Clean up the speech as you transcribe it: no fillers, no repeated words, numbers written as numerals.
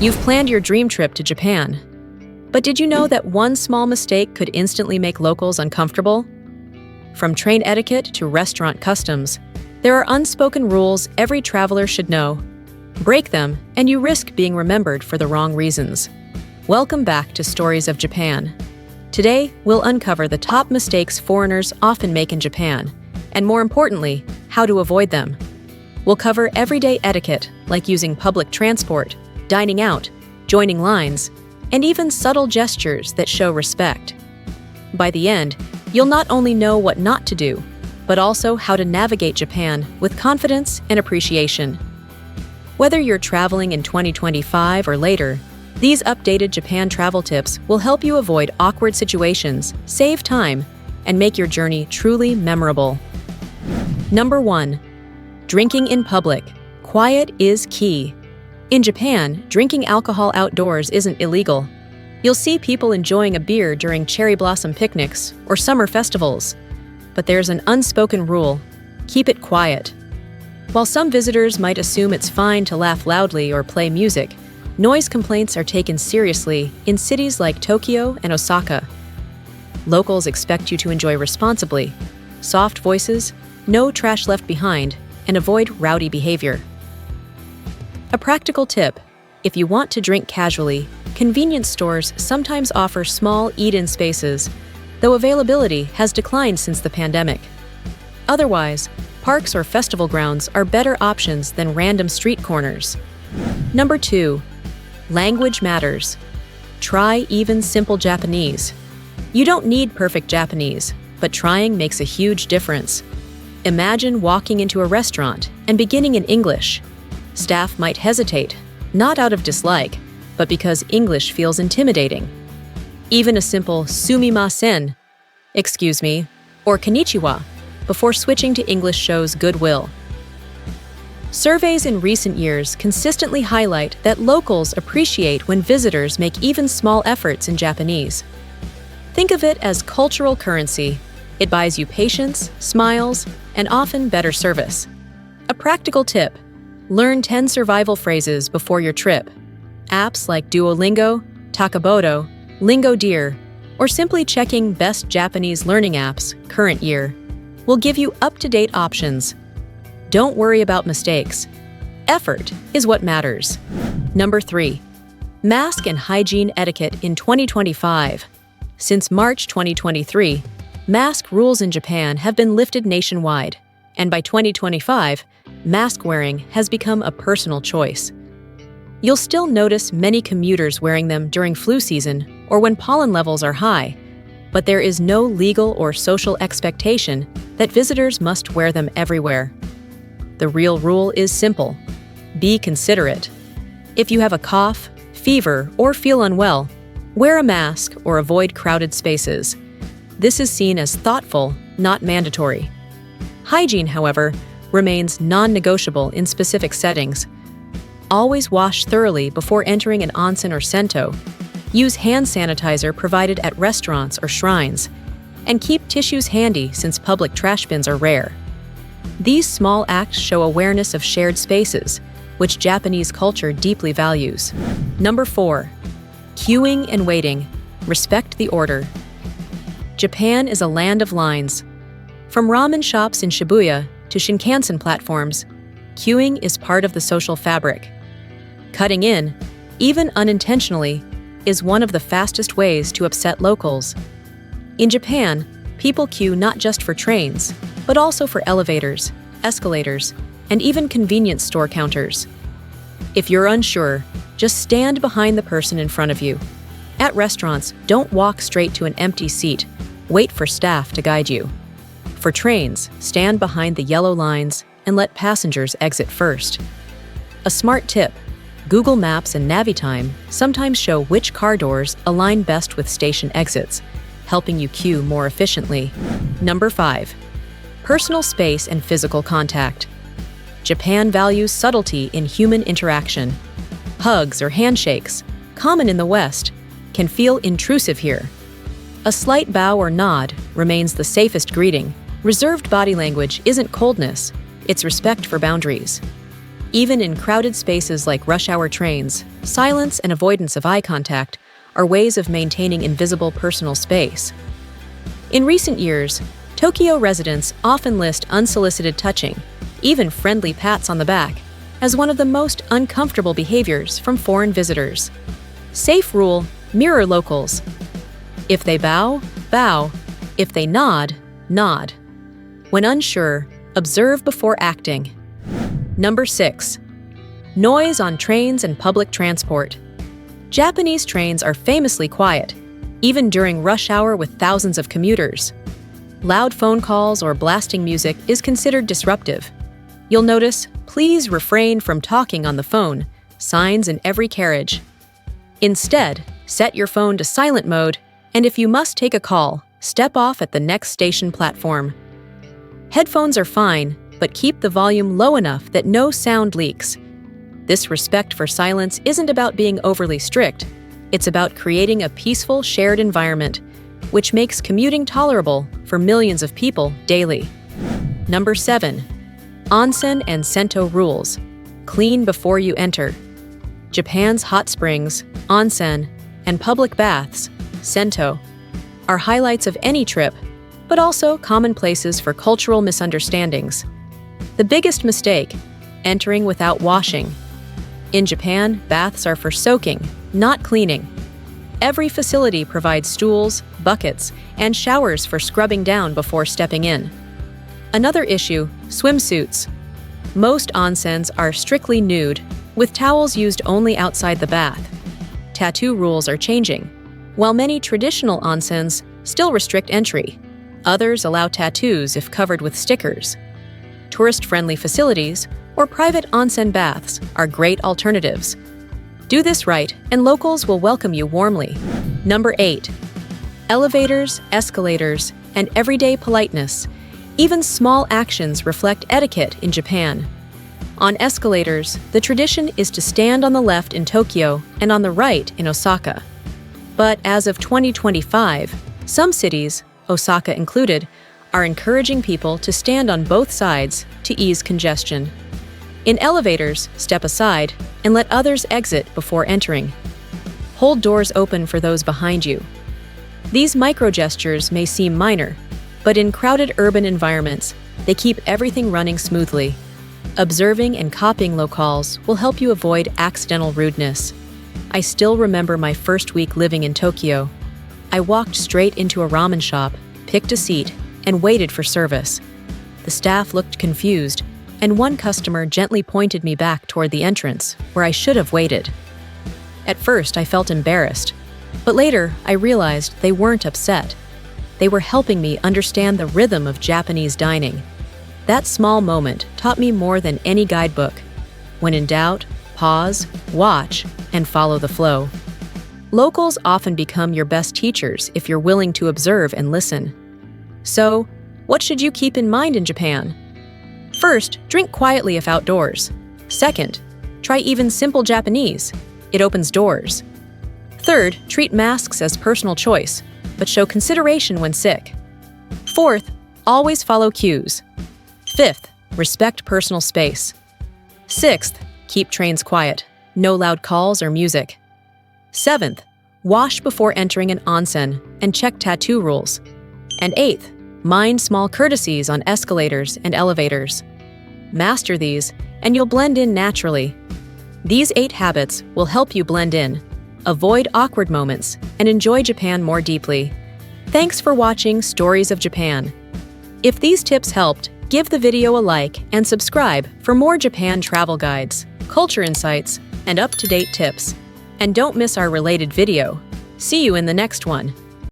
You've planned your dream trip to Japan. But did you know that one small mistake could instantly make locals uncomfortable? From train etiquette to restaurant customs, there are unspoken rules every traveler should know. Break them, and you risk being remembered for the wrong reasons. Welcome back to Stories of Japan. Today, we'll uncover the top mistakes foreigners often make in Japan, and more importantly, how to avoid them. We'll cover everyday etiquette, like using public transport, dining out, joining lines, and even subtle gestures that show respect. By the end, you'll not only know what not to do, but also how to navigate Japan with confidence and appreciation. Whether you're traveling in 2025 or later, these updated Japan travel tips will help you avoid awkward situations, save time, and make your journey truly memorable. Number 1. Drinking in public. Quiet is key. In Japan, drinking alcohol outdoors isn't illegal. You'll see people enjoying a beer during cherry blossom picnics or summer festivals. But there's an unspoken rule: keep it quiet. While some visitors might assume it's fine to laugh loudly or play music, noise complaints are taken seriously in cities like Tokyo and Osaka. Locals expect you to enjoy responsibly, soft voices, no trash left behind, and avoid rowdy behavior. A practical tip: if you want to drink casually, convenience stores sometimes offer small eat-in spaces, though availability has declined since the pandemic. Otherwise, parks or festival grounds are better options than random street corners. Number 2. Language matters. Try even simple Japanese. You don't need perfect Japanese, but trying makes a huge difference. Imagine walking into a restaurant and beginning in English. Staff might hesitate, not out of dislike, but because English feels intimidating. Even a simple sumimasen, excuse me, or konnichiwa, before switching to English shows goodwill. Surveys in recent years consistently highlight that locals appreciate when visitors make even small efforts in Japanese. Think of it as cultural currency. It buys you patience, smiles, and often better service. A practical tip: learn 10 survival phrases before your trip. Apps like Duolingo, Takabodo, Lingo Deer, or simply checking Best Japanese Learning Apps current year will give you up-to-date options. Don't worry about mistakes. Effort is what matters. Number 3. Mask and hygiene etiquette in 2025. Since March 2023, mask rules in Japan have been lifted nationwide, and by 2025, mask wearing has become a personal choice. You'll still notice many commuters wearing them during flu season or when pollen levels are high, but there is no legal or social expectation that visitors must wear them everywhere. The real rule is simple: be considerate. If you have a cough, fever, or feel unwell, wear a mask or avoid crowded spaces. This is seen as thoughtful, not mandatory. Hygiene, however, remains non-negotiable in specific settings. Always wash thoroughly before entering an onsen or sento. Use hand sanitizer provided at restaurants or shrines. And keep tissues handy since public trash bins are rare. These small acts show awareness of shared spaces, which Japanese culture deeply values. Number 4. Queuing and waiting. Respect the order. Japan is a land of lines. From ramen shops in Shibuya to Shinkansen platforms, queuing is part of the social fabric. Cutting in, even unintentionally, is one of the fastest ways to upset locals. In Japan, people queue not just for trains, but also for elevators, escalators, and even convenience store counters. If you're unsure, just stand behind the person in front of you. At restaurants, don't walk straight to an empty seat. Wait for staff to guide you. For trains, stand behind the yellow lines and let passengers exit first. A smart tip: Google Maps and Navitime sometimes show which car doors align best with station exits, helping you queue more efficiently. Number 5. Personal space and physical contact. Japan values subtlety in human interaction. Hugs or handshakes, common in the West, can feel intrusive here. A slight bow or nod remains the safest greeting. Reserved body language isn't coldness, it's respect for boundaries. Even in crowded spaces like rush hour trains, silence and avoidance of eye contact are ways of maintaining invisible personal space. In recent years, Tokyo residents often list unsolicited touching, even friendly pats on the back, as one of the most uncomfortable behaviors from foreign visitors. Safe rule: mirror locals. If they bow, bow. If they nod, nod. When unsure, observe before acting. Number 6. Noise on trains and public transport. Japanese trains are famously quiet, even during rush hour with thousands of commuters. Loud phone calls or blasting music is considered disruptive. You'll notice, "Please refrain from talking on the phone," signs in every carriage. Instead, set your phone to silent mode, and if you must take a call, step off at the next station platform. Headphones are fine, but keep the volume low enough that no sound leaks. This respect for silence isn't about being overly strict. It's about creating a peaceful, shared environment, which makes commuting tolerable for millions of people daily. Number 7. Onsen and sento rules. Clean before you enter. Japan's hot springs, onsen, and public baths, sento, are highlights of any trip, but also common places for cultural misunderstandings. The biggest mistake: entering without washing. In Japan, baths are for soaking, not cleaning. Every facility provides stools, buckets, and showers for scrubbing down before stepping in. Another issue: swimsuits. Most onsens are strictly nude, with towels used only outside the bath. Tattoo rules are changing. While many traditional onsens still restrict entry, others allow tattoos if covered with stickers. Tourist-friendly facilities or private onsen baths are great alternatives. Do this right, and locals will welcome you warmly. Number 8. Elevators, escalators, and everyday politeness. Even small actions reflect etiquette in Japan. On escalators, the tradition is to stand on the left in Tokyo and on the right in Osaka. But as of 2025, some cities, Osaka included, are encouraging people to stand on both sides to ease congestion. In elevators, step aside and let others exit before entering. Hold doors open for those behind you. These micro-gestures may seem minor, but in crowded urban environments, they keep everything running smoothly. Observing and copying locales will help you avoid accidental rudeness. I still remember my first week living in Tokyo. I walked straight into a ramen shop, picked a seat, and waited for service. The staff looked confused, and one customer gently pointed me back toward the entrance, where I should have waited. At first, I felt embarrassed, but later I realized they weren't upset. They were helping me understand the rhythm of Japanese dining. That small moment taught me more than any guidebook. When in doubt, pause, watch, and follow the flow. Locals often become your best teachers if you're willing to observe and listen. So, what should you keep in mind in Japan? First, drink quietly if outdoors. Second, try even simple Japanese. It opens doors. Third, treat masks as personal choice, but show consideration when sick. Fourth, always follow cues. Fifth, respect personal space. Sixth, keep trains quiet. No loud calls or music. Seventh, wash before entering an onsen and check tattoo rules. And eighth, mind small courtesies on escalators and elevators. Master these, and you'll blend in naturally. These 8 habits will help you blend in, avoid awkward moments, and enjoy Japan more deeply. Thanks for watching Stories of Japan. If these tips helped, give the video a like and subscribe for more Japan travel guides, culture insights, and up-to-date tips. And don't miss our related video. See you in the next one.